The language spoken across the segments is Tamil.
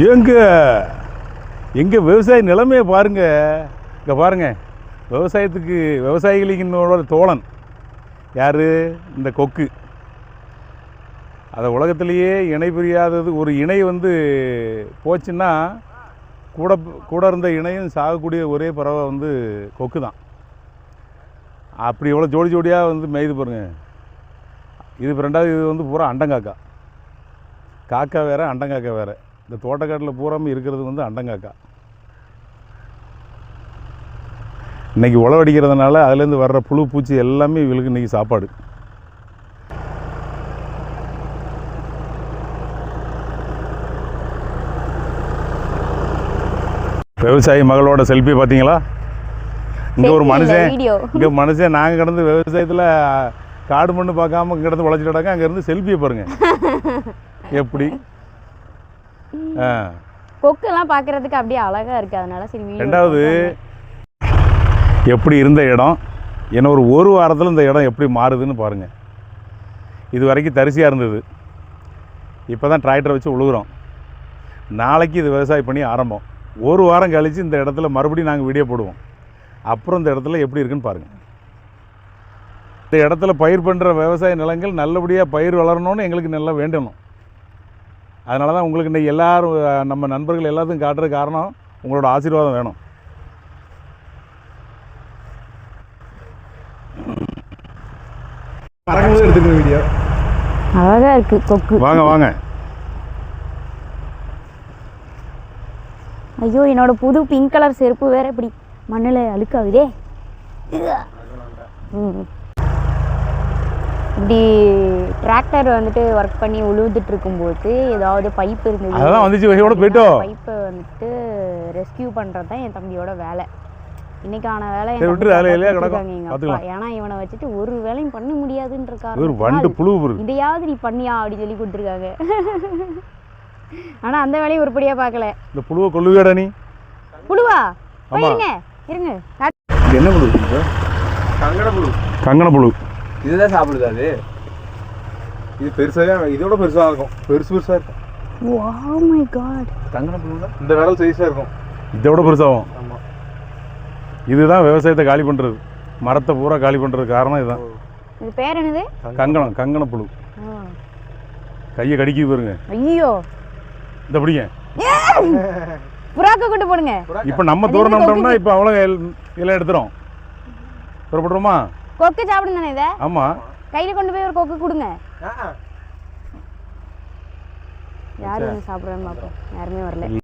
எங்க எங்க விவசாய நிலைமையை பாருங்க. இங்கே பாருங்க, விவசாயத்துக்கு விவசாயிகளினோட தோழன் யார்? இந்த கொக்கு. அதை உலகத்திலேயே இணை பிரியாதது. ஒரு இணை வந்து போச்சுன்னா கூட கூட இருந்த இணையும் சாகக்கூடிய ஒரே பறவை வந்து கொக்கு தான். அப்படி எவ்வளோ ஜோடி ஜோடியாக வந்து மேய்து பாருங்க. இது ரெண்டாவது இது வந்து பூரா அண்டங்காக்கா. காக்கா வேறு, அண்டங்காக்கா வேறு. இந்த தோட்டக்காட்டில் பூராமல் இருக்கிறது வந்து அண்டங்காக்கா. இன்றைக்கி உழவடிக்கிறதுனால அதுலேருந்து வர்ற புழு பூச்சி எல்லாமே இவளுக்கு இன்றைக்கி சாப்பாடு. விவசாயி மகளோட செல்ஃபி பார்த்தீங்களா? இங்கே ஒரு மனுஷன் நாங்கள் கிடந்து விவசாயத்தில் காடு மண்ணு பார்க்காம இங்கே கிடந்து உழைச்சிட்டாங்க. அங்கேருந்து செல்ஃபியை பாருங்கள் எப்படி. கொக்கெல்லாம் பார்க்குறதுக்கு அப்படியே அழகாக இருக்குது. அதனால சரி. ரெண்டாவது எப்படி இருந்த இடம், ஏன்னா ஒரு வாரத்தில் இந்த இடம் எப்படி மாறுதுன்னு பாருங்கள். இது வரைக்கும் தரிசியாக இருந்தது, இப்போ தான் டிராக்டரை வச்சு உழுகுறோம். நாளைக்கு இது விவசாய பண்ணி ஆரம்பம். ஒரு வாரம் கழித்து இந்த இடத்துல மறுபடியும் நாங்கள் வீடியோ போடுவோம். அப்புறம் இந்த இடத்துல எப்படி இருக்குன்னு பாருங்கள். இந்த இடத்துல பயிர் பண்ணுற விவசாய நிலங்கள் நல்லபடியாக பயிர் வளரணும்னு எங்களுக்கு நல்லா வேண்டணும். அதனால தான் உங்களுக்கு இன்றைக்கி எல்லோரும் நம்ம நண்பர்கள் எல்லாத்தையும் காட்டுறது காரணம் உங்களோட ஆசீர்வாதம் வேணும். எடுத்துக்கிற வீடியோ அழகாக இருக்குது கொக்கு. வாங்க வாங்க. ஐயோ, என்னோட புது பிங்க் கலர் செருப்பு வேற இப்படி மண்ணில் அழுக்காகுதே. இப்படி டிராக்டர் வந்துட்டு ஒர்க் பண்ணி உழுதுட்டு இருக்கும்போது ஏதாவது பைப் இருந்தது, பைப்பை வந்துட்டு ரெஸ்கியூ பண்ணுறது தான் என் தம்பியோட வேலை. இன்னைக்கான வேலை எங்க அப்பா. ஏன்னா இவனை வச்சுட்டு ஒரு வேலையும் பண்ண முடியாதுன்ற இதையாவது நீ பண்ணியா அப்படி சொல்லி கொடுத்துருக்காங்க. ஆனா அந்த வேலையை உருப்படியா பார்க்கல. இந்த புழுவை கொல்லுவியாடா நீ? புழுவா? இருங்க இருங்க. என்ன புழு? கங்கண புழு. கங்கண புழு இதுதான் சாப்பிடுது. அது இது பெருசாக, இதோட பெருசாக இருக்கும். பெருசாக இருக்கும். Oh my God. கங்கண புழு தான் இந்த விரல் சைஸாக இருக்கும். இதோட பெருசாகும். ஆமாம். இதுதான் விவசாயத்தை காலி பண்ணுறது, மரத்தை பூரா காலி பண்ணுறது காரணம் இதுதான். இது பேர் என்னது? கங்கணம். கங்கண புழு. கையை கடிக்குது பாருங்க. ஐயோ, இந்த பிடிங்க. புறாக்க கொண்டு போடுங்க. இப்போ நம்ம தூரம் நம்புறோம்னா இப்போ அவ்வளோ எல்லாம் எடுத்துரும். புறப்படுறோமா? கொக்கு சாப்பிடுங்க தானே இதை? ஆமாம். கையில் கொண்டு போய் ஒரு கொக்கு கொடுங்க. யார் வந்து சாப்பிட்றேன்னு பார்ப்போம். யாருமே வரல.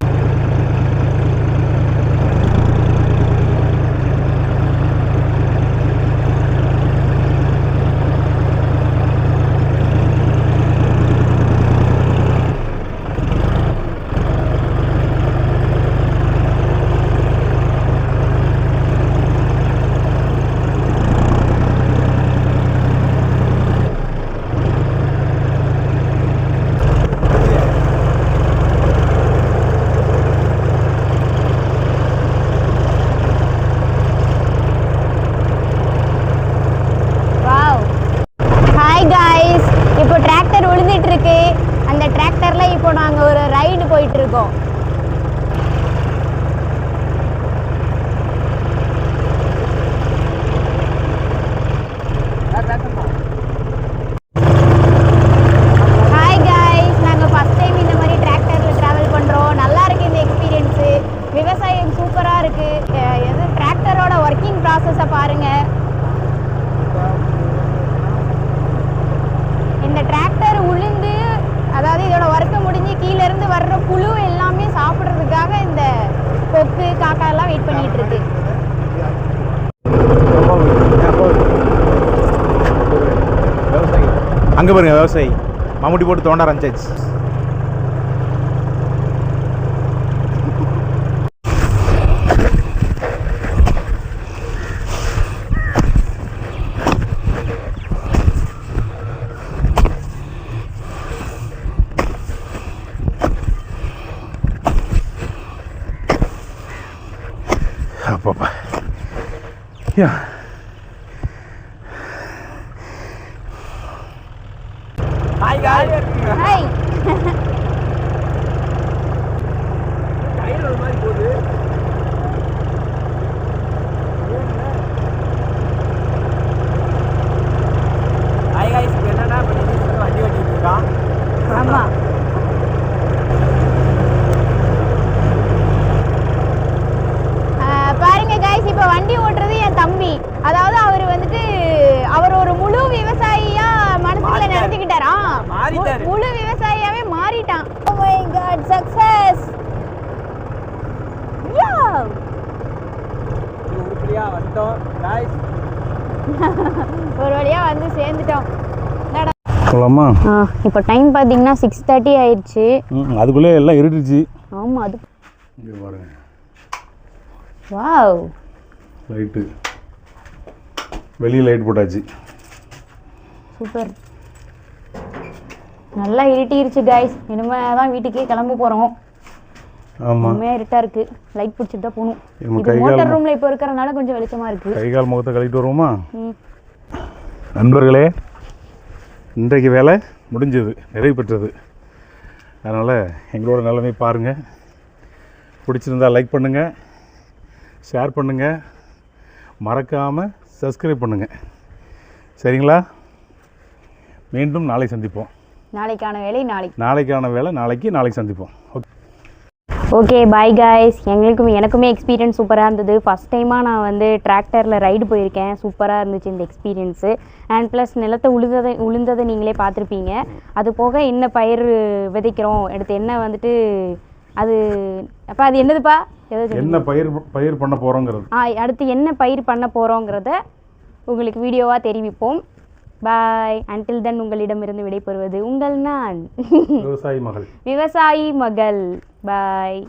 இப்போ டிராக்டர் உழுந்துட்டு இருக்கு. அந்த டிராக்டர்ல இப்போ நாங்க ஒரு ரைடு போயிட்டு இருக்கோம். ஹாய் காய்ஸ், நாங்க ஃபர்ஸ்ட் டைம் இந்த மாதிரி டிராக்டர்ல டிராவல் பண்றோம். நல்லா இருக்கு இந்த எக்ஸ்பீரியன்ஸ். விவசாயம் சூப்பரா இருக்கு. டிராக்டரோட ஒர்க்கிங் ப்ராசஸை பாருங்க. இந்த டிராக்டர் உளுந்து, அதாவது இதோட ஒர்க்கை முடிஞ்சு கீழே இருந்து வர்ற புழு எல்லாமே சாப்பிட்றதுக்காக இந்த கொக்கு காக்கா எல்லாம் வெயிட் பண்ணிட்டு இருக்கு. அங்கே பாருங்க, விவசாயி மம்முட்டி போட்டு தோண்ட ஆரம்பிச்சாச்சு. அப்பப்பா. யா. Hi guys. ஹாய். விவசாயியா மனசுல நினைச்சுக்கிட்டாரா? முழு விவசாயியாவே மாறிட்டான். Oh my god, success. ஒரு வழியா வந்து சேர்ந்துட்டோம். சொல்லலாமா? இப்போ டைம் பார்த்தீங்கன்னா 6:30 ஆயிடுச்சு. அதுக்குள்ளே எல்லாம் இருட்டுச்சு. ஆமாம் அது இங்கே பாருங்க. வாவ், லைட்டு வெளியே லைட் போட்டாச்சு. சூப்பர். நல்லா இருட்டிருச்சு கைஸ். இனிமே தான் வீட்டுக்கே கிளம்ப போகிறோம். ஆமாம், உண்மையாக இருட்டாக இருக்குது. லைட் பிடிச்சிட்டு தான் போகணும். நம்ம இது மோட்டர் ரூமில் இப்போ இருக்கிறனால கொஞ்சம் வெளிச்சமாக இருக்குது. கை கால் முகத்தை கழிட்டு வருவோமா? நண்பர்களே, இன்றைக்கு வேலை முடிஞ்சது, நிறைவு பெற்றது. அதனால் எங்களோட நிலைமை பாருங்கள். பிடிச்சிருந்தால் லைக் பண்ணுங்கள், ஷேர் பண்ணுங்கள், மறக்காமல் சப்ஸ்கிரைப் பண்ணுங்கள். சரிங்களா? மீண்டும் நாளை சந்திப்போம். நாளைக்கான வேலை நாளைக்கான வேலை நாளைக்கு சந்திப்போம். Okay, bye guys. எனக்குமே எக்ஸ்பீரியன்ஸ் சூப்பராக இருந்தது. ஃபஸ்ட் டைமாக நான் வந்து டிராக்டரில் ரைடு போயிருக்கேன். சூப்பராக இருந்துச்சு இந்த எக்ஸ்பீரியன்ஸு. அண்ட் ப்ளஸ் நிலத்தை உளுந்ததை நீங்களே பார்த்துருப்பீங்க. அது போக என்ன பயிர் விதைக்கிறோம், அடுத்து என்ன வந்துட்டு அது அப்போ அது என்னதுப்பா, என்ன பயிர் பண்ண போகிறோங்கிறது, அடுத்து என்ன பயிர் பண்ண போகிறோங்கிறத உங்களுக்கு வீடியோவாக தெரிவிப்போம். பாய். அன்டில் தென் உங்களிடமிருந்து விடைபெறுவது உங்கள் நான், விவசாயி மகள். பாய்.